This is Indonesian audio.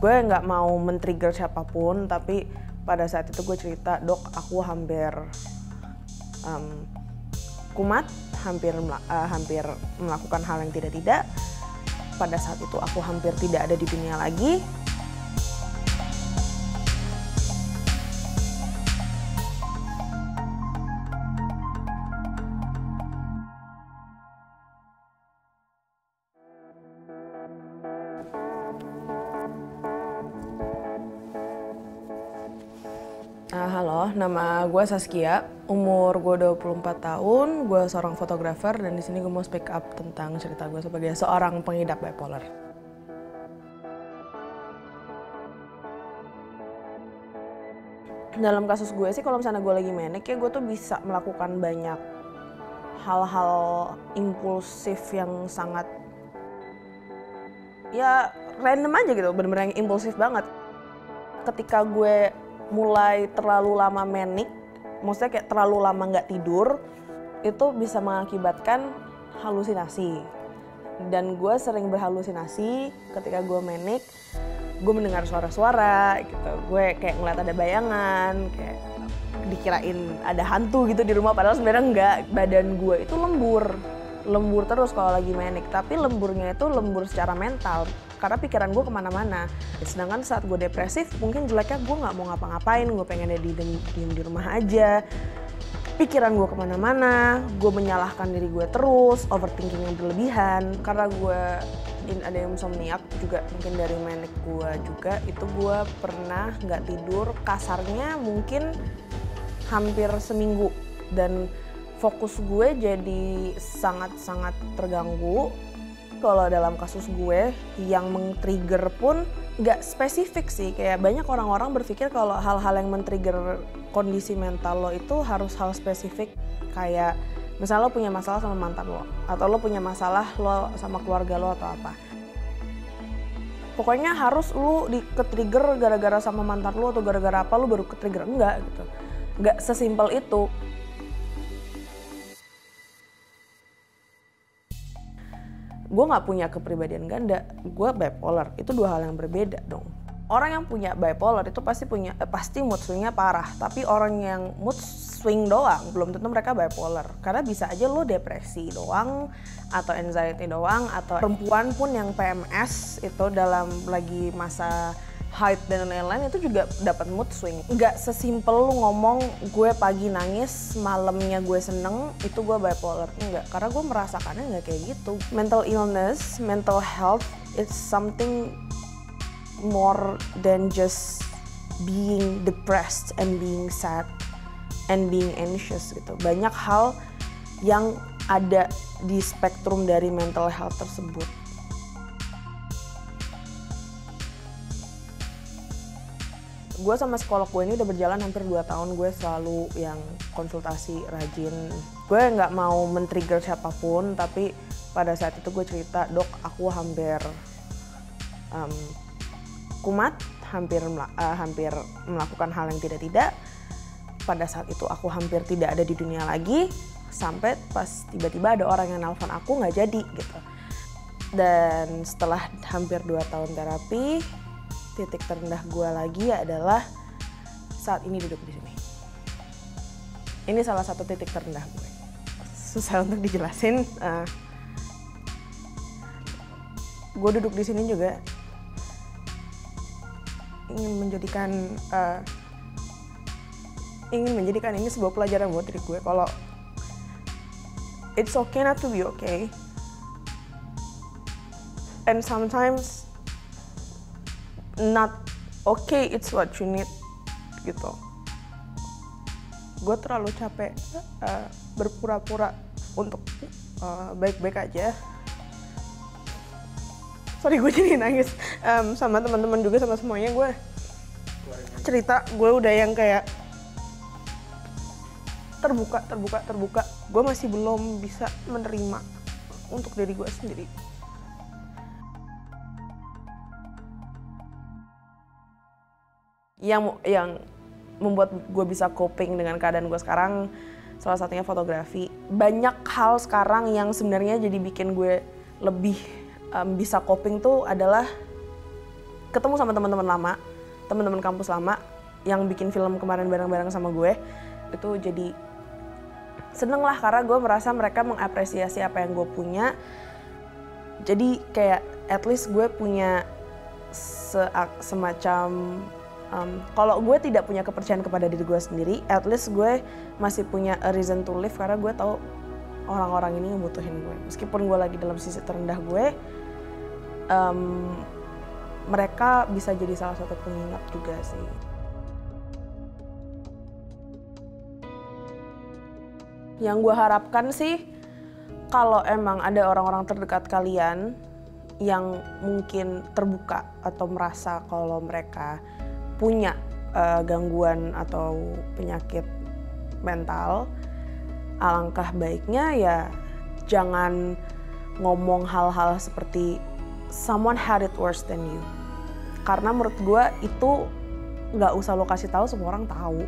Gue nggak mau men-trigger siapapun, tapi pada saat itu gue cerita, dok aku hampir kumat, hampir melakukan hal yang tidak-tidak. Pada saat itu aku hampir tidak ada di dunia lagi. Halo, nama gue Saskia, umur gue 24 tahun, gue seorang fotografer dan di sini gue mau speak up tentang cerita gue sebagai seorang pengidap bipolar. Dalam kasus gue sih, kalau misalnya gue lagi manic ya gue tuh bisa melakukan banyak hal-hal impulsif yang sangat ya random aja gitu, bener-bener yang impulsif banget. Ketika gue mulai terlalu lama manic, maksudnya kayak terlalu lama nggak tidur, itu bisa mengakibatkan halusinasi. Dan gue sering berhalusinasi ketika gue manic, gue mendengar suara-suara gitu, gue kayak ngeliat ada bayangan, kayak dikirain ada hantu gitu di rumah, padahal sebenarnya enggak. Badan gue itu lembur terus kalau lagi manic, tapi lemburnya itu lembur secara mental, karena pikiran gue kemana-mana. Sedangkan saat gue depresif, mungkin jeleknya gue nggak mau ngapa-ngapain, gue pengen diem di rumah aja. Pikiran gue kemana-mana, gue menyalahkan diri gue terus, overthinking yang berlebihan. Karena gue ada insomniac juga, mungkin dari manic gue juga, itu gue pernah nggak tidur, kasarnya mungkin hampir seminggu. Dan fokus gue jadi sangat-sangat terganggu. Kalau dalam kasus gue, yang men-trigger pun nggak spesifik sih. Kayak banyak orang-orang berpikir kalau hal-hal yang men-trigger kondisi mental lo itu harus hal spesifik. Kayak misalnya lo punya masalah sama mantan lo, atau lo punya masalah lo sama keluarga lo atau apa. Pokoknya harus lo ke-trigger gara-gara sama mantan lo atau gara-gara apa lo baru ke-trigger. Enggak gitu. Nggak sesimpel itu. Gue gak punya kepribadian ganda, gue bipolar, itu dua hal yang berbeda dong. Orang yang punya bipolar itu pasti mood swingnya parah, tapi orang yang mood swing doang belum tentu mereka bipolar. Karena bisa aja lo depresi doang, atau anxiety doang, atau perempuan pun yang PMS itu dalam lagi masa haid dan lain-lain itu juga dapat mood swing. Nggak sesimpel lu ngomong gue pagi nangis, malamnya gue seneng, itu gue bipolar. Enggak, karena gue merasakannya nggak kayak gitu. Mental illness, mental health, it's something more than just being depressed and being sad and being anxious gitu. Banyak hal yang ada di spektrum dari mental health tersebut. Gue sama psikolog gue ini udah berjalan hampir 2 tahun, gue selalu yang konsultasi rajin. Gue nggak mau men-trigger siapapun, tapi pada saat itu gue cerita, dok aku hampir kumat, hampir melakukan hal yang tidak-tidak. Pada saat itu aku hampir tidak ada di dunia lagi, sampai pas tiba-tiba ada orang yang nelpon aku nggak jadi gitu. Dan setelah hampir 2 tahun terapi, titik terendah gue lagi adalah saat ini duduk di sini. Ini salah satu titik terendah gue. Susah untuk dijelasin. Gue duduk di sini juga ingin menjadikan ini sebuah pelajaran buat diri gue. Kalau it's okay not to be okay, and sometimes not okay, it's what you need gitu. Gue terlalu capek berpura-pura untuk baik-baik aja. Sorry, gue jadi nangis sama teman-teman juga, sama semuanya. Gue cerita, gue udah yang kayak terbuka. Gue masih belum bisa menerima untuk diri gue sendiri. Yang membuat gue bisa coping dengan keadaan gue sekarang, salah satunya fotografi. Banyak hal sekarang yang sebenarnya jadi bikin gue lebih bisa coping tuh adalah ketemu sama teman-teman lama, teman-teman kampus lama yang bikin film kemarin bareng-bareng sama gue, itu jadi seneng lah karena gue merasa mereka mengapresiasi apa yang gue punya. Jadi kayak at least gue punya semacam kalau gue tidak punya kepercayaan kepada diri gue sendiri, at least gue masih punya a reason to live karena gue tahu orang-orang ini ngebutuhin gue. Meskipun gue lagi dalam sisi terendah gue, mereka bisa jadi salah satu pengingat juga sih. Yang gue harapkan sih, kalau emang ada orang-orang terdekat kalian yang mungkin terbuka atau merasa kalau mereka punya gangguan atau penyakit mental, alangkah baiknya ya jangan ngomong hal-hal seperti someone had it worse than you. Karena menurut gue itu nggak usah lo kasih tahu, semua orang tahu.